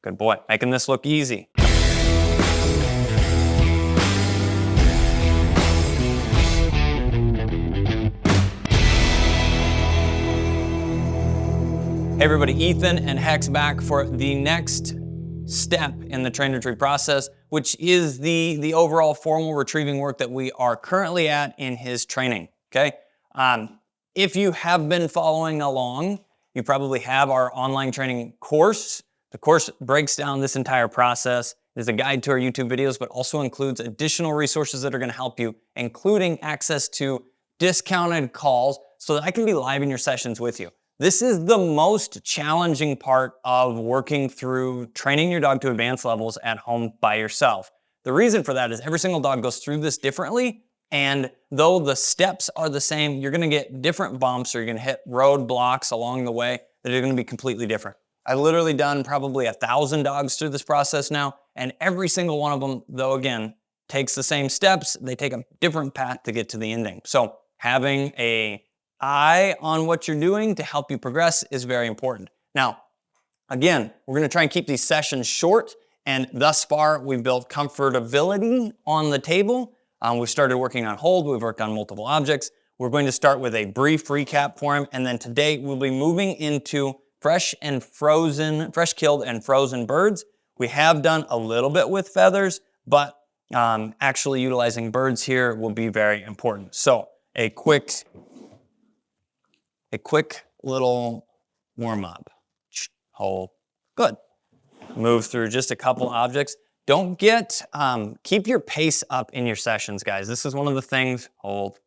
Good boy. Making this look easy. Hey everybody, Ethan and Hex back for the next step in the train retrieve process, which is the overall formal retrieving work that we are currently at in his training, okay? If you have been following along, you probably have our online training course. The course breaks down this entire process. There's a guide to our YouTube videos, but also includes additional resources that are gonna help you, including access to discounted calls so that I can be live in your sessions with you. This is the most challenging part of working through training your dog to advanced levels at home by yourself. The reason for that is every single dog goes through this differently, and though the steps are the same, you're gonna get different bumps or you're gonna hit roadblocks along the way that are gonna be completely different. I've literally done probably 1,000 dogs through this process now, and every single one of them, though again, takes the same steps, they take a different path to get to the ending. So having an eye on what you're doing to help you progress is very important. Now, again, we're gonna try and keep these sessions short, and thus far, we've built comfortability on the table. We've started working on hold, we've worked on multiple objects. We're going to start with a brief recap for him, and then today we'll be moving into fresh killed and frozen birds. We have done a little bit with feathers, but actually utilizing birds here will be very important. So a quick little warm up. Hold. Good. Move through just a couple objects. Don't get, keep your pace up in your sessions, guys. This is one of the things, hold.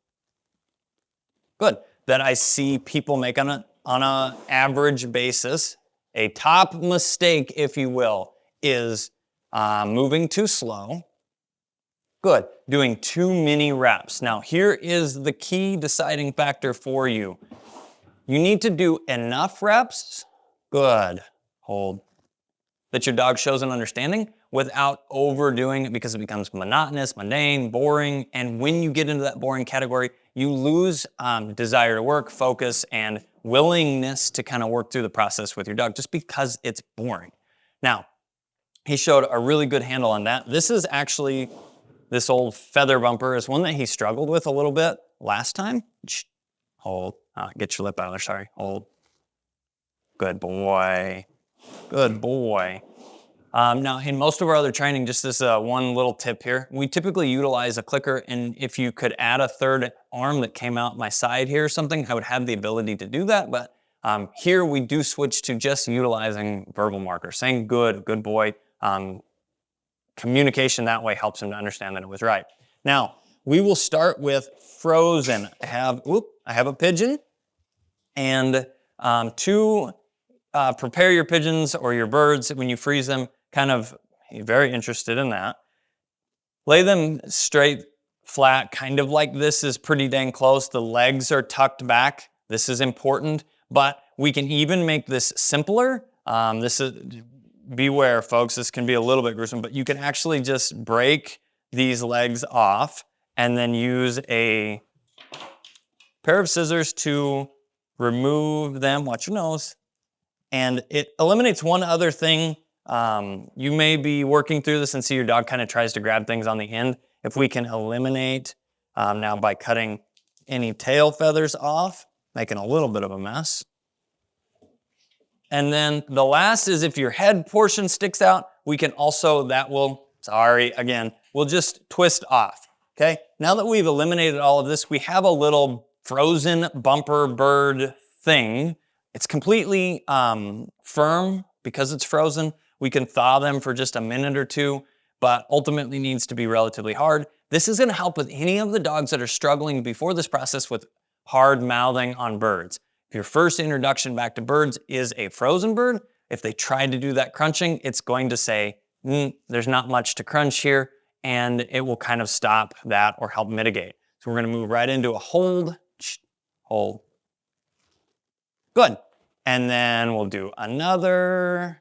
Good. That I see people make on an average basis. A top mistake, if you will, is moving too slow. Good. Doing too many reps. Now, here is the key deciding factor for you. You need to do enough reps, good, hold, that your dog shows an understanding without overdoing it because it becomes monotonous, mundane, boring, and when you get into that boring category, you lose desire to work, focus, and willingness to kind of work through the process with your dog just because it's boring. Now, he showed a really good handle on that. This is actually, this old feather bumper is one that he struggled with a little bit last time. Hold. Get your lip out of there, sorry. Hold. Good boy. Good boy. Now, in most of our other training, just this one little tip here, we typically utilize a clicker, and if you could add a third arm that came out my side here or something, I would have the ability to do that, but here we do switch to just utilizing verbal markers, saying good boy. Communication that way helps him to understand that it was right. Now, we will start with frozen. I have a pigeon, and to prepare your pigeons or your birds when you freeze them, you're very interested in that. Lay them straight, flat, kind of like this is pretty dang close. The legs are tucked back. This is important, but we can even make this simpler. Beware, folks, this can be a little bit gruesome, but you can actually just break these legs off and then use a pair of scissors to remove them. Watch your nose. And it eliminates one other thing. You may be working through this and see your dog kind of tries to grab things on the end. If we can eliminate now by cutting any tail feathers off, making a little bit of a mess. And then the last is if your head portion sticks out, we can also, we'll just twist off, okay? Now that we've eliminated all of this, we have a little frozen bumper bird thing. It's completely firm because it's frozen. We can thaw them for just a minute or two, but ultimately needs to be relatively hard. This is gonna help with any of the dogs that are struggling before this process with hard mouthing on birds. If your first introduction back to birds is a frozen bird, if they try to do that crunching, it's going to say, there's not much to crunch here, and it will kind of stop that or help mitigate. So we're gonna move right into a hold, hold. Good. And then we'll do another.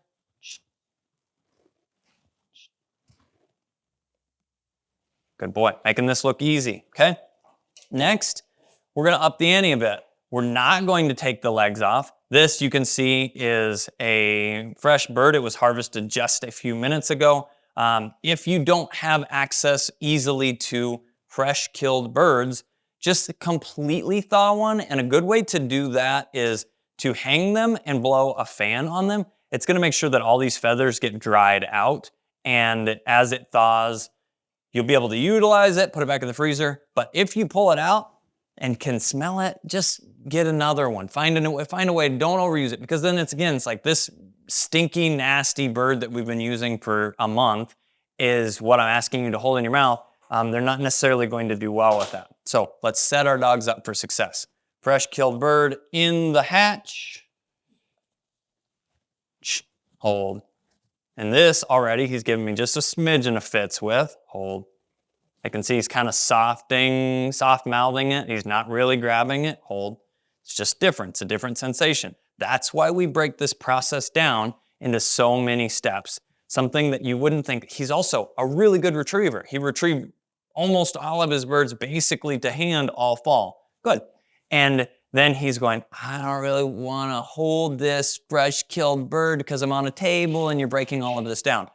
Good boy, making this look easy, okay? Next, we're gonna up the ante a bit. We're not going to take the legs off. This you can see is a fresh bird. It was harvested just a few minutes ago. If you don't have access easily to fresh killed birds, just completely thaw one. And a good way to do that is to hang them and blow a fan on them. It's gonna make sure that all these feathers get dried out. And as it thaws, you'll be able to utilize it, put it back in the freezer. But if you pull it out and can smell it, just get another one. Find a way, don't overuse it, because then it's like this stinky, nasty bird that we've been using for a month is what I'm asking you to hold in your mouth. They're not necessarily going to do well with that. So let's set our dogs up for success. Fresh killed bird in the hatch. Hold. And this already, he's giving me just a smidgen of fits with. Hold. I can see he's kind of soft-mouthing it. He's not really grabbing it. Hold. It's just different. It's a different sensation. That's why we break this process down into so many steps. Something that you wouldn't think. He's also a really good retriever. He retrieved almost all of his birds basically to hand all fall. Good. And then he's going, I don't really want to hold this fresh killed bird because I'm on a table and you're breaking all of this down.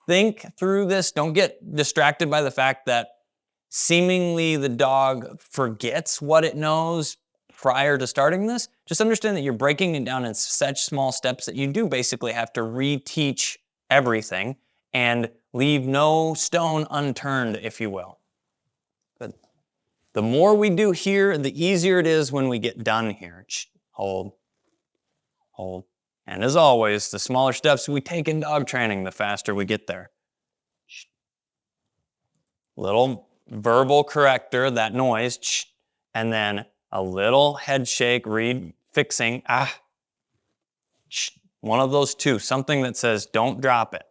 Think through this. Don't get distracted by the fact that seemingly the dog forgets what it knows prior to starting this. Just understand that you're breaking it down in such small steps that you do basically have to reteach everything and leave no stone unturned, if you will. Good. The more we do here, the easier it is when we get done here. Hold, hold. And as always, the smaller steps we take in dog training, the faster we get there. Little verbal corrector, that noise, and then a little head shake, read, fixing, one of those two, something that says, don't drop it.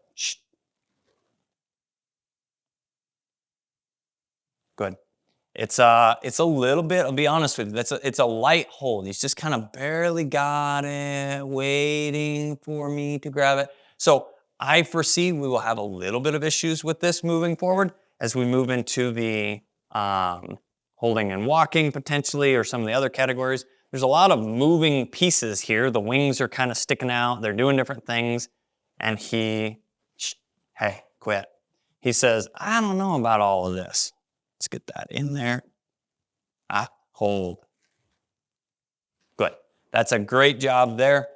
Good. It's a little bit, I'll be honest with you, it's a light hold. He's just kind of barely got it, waiting for me to grab it. So I foresee we will have a little bit of issues with this moving forward as we move into the holding and walking potentially, or some of the other categories. There's a lot of moving pieces here. The wings are kind of sticking out. They're doing different things. And hey, quit. He says, I don't know about all of this. Let's get that in there. Hold. Good. That's a great job there.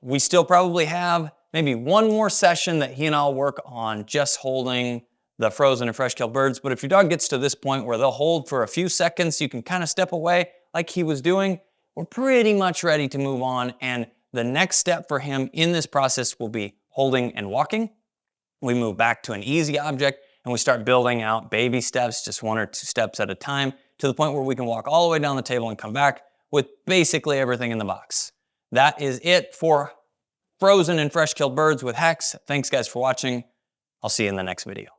We still probably have maybe one more session that he and I'll work on just holding the frozen and fresh killed birds. But if your dog gets to this point where they'll hold for a few seconds, you can kind of step away like he was doing, we're pretty much ready to move on. And the next step for him in this process will be holding and walking. We move back to an easy object and we start building out baby steps, just 1 or 2 steps at a time, to the point where we can walk all the way down the table and come back with basically everything in the box. That is it for frozen and fresh killed birds with Hex. Thanks guys for watching. I'll see you in the next video.